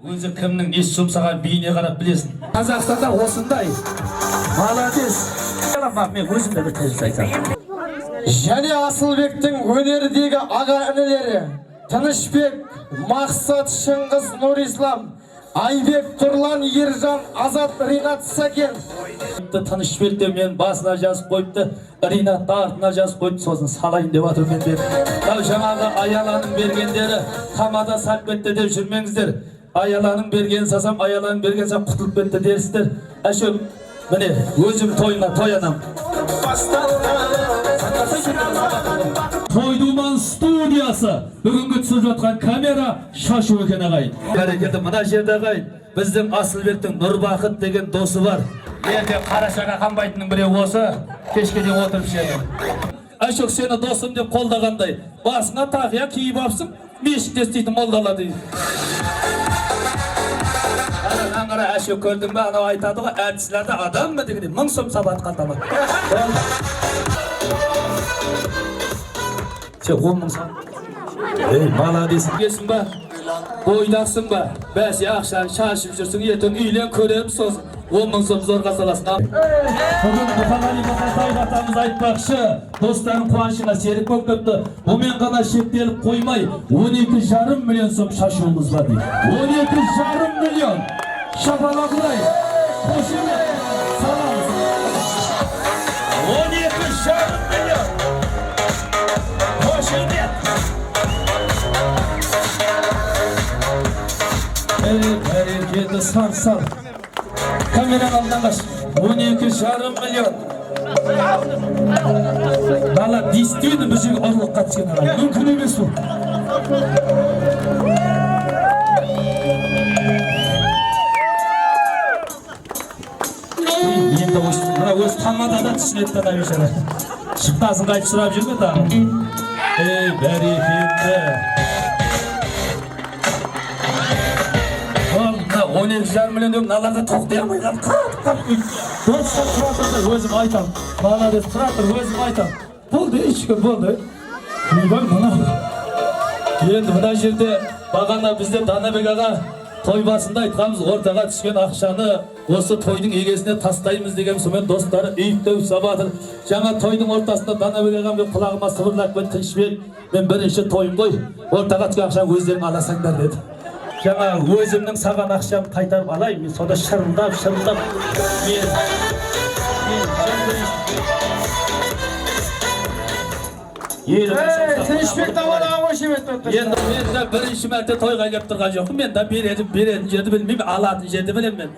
Өзі кімнің ес жұмсаған биіне қарап білесің. Қазақстанда осындай. Молодец. Мен өзім де бір тәжірибе айтсам. Және Асылбектің өнердегі аға інілері Тынышбек, Мақсат, Шыңғыс, Нұрислам, Айбек, Тұрлан, Ержан, Азат, Ринат, Сәкен. Тынышбек те мен басына жазып қойыпты, Ринат артына жазып қойыпты, сосын салайын деп жатыр мен деп. Жаңағы Аяланың бергендері тамада сап кетті деп жүрмеңіздер. Аяланың берген сасам, Аяланың берген сасам құтылып кетті дерсіздер. Әшім, міне, өзім тойына тоянам. Тойдуман студиясы бүгінгі түсіп жатқан камера шашу екен ағайын. Бәрекелді, мына жерде ағайын, біздің Асылбектің Нұрбақыт деген досы бар. Ерде қарашаға қанбайтынның бірі осы, кешке де отырып шеді. Әшік сені досым деп қолдағандай, басыңа тақия киіп апсың, мешітте істейтін молдала дейді. Аңғара әшік көрдің бе, анау айтады ғой, әртіслерді адам ма дегенде, 1000 сом сабат қалтама. Сен 10 000 сом. Ей, молодесің келсің ба? Бойдақсың ба? Бәсе ақшаны шашып жүрсің, ертең үйлен көрем сосын. 10 000 сом зорға саласың. Бүгін Мұхаммали Батайбаев атамыз айтпақшы, достарын қуанышына серік болып кетті. Бұмен ғана шектеліп қоймай, 12,5 миллион сом шашуымыз бар дейді. 12,5 миллион. Шапалақылай. Қошемет. Саламыз. 12,5 миллион. Қошемет. Бәрекелді сар. Камераның алдынан қаш. 12,5 миллион. Бала действительно бір жерге ұрлыққа түскен ағай. Мүмкін емес бұл. Енді өз тамада да түсінеді дана бешара. Шықтасын қайтып сұрап жүрме тағы. Ей, бәрекелді. 12,5 миллион деп наларға тоқтай алмайған. Достар тұратырды өзім айтам. Молодец, тұратыр өзім айтам. Болды, ешкі болды. Үйбай мұна. Енді мұна жерде бағана бізде Данабек аға той басында айтқанымыз ортаға түскен ақшаны осы тойдың егесіне тастаймыз деген сомен достары үйіп-төгіп сабатыр. Жаңа тойдың ортасында Данабек ағам құлағыма сыбырлап мен Тынышбек, мен бірінші тойым ғой, ортаға түскен ақшаны өздерің аласаңдар деді. Жаңа өзімнің саған ақшам қайтарып алайын, мен сода шырылдап. Тынышбек тавадағы қошемет өтті. Енді мен бірінші мәрте тойға келіп тұрған жоқпын, мен де беретін жерді білмеймін, алатын жерді білемін мен.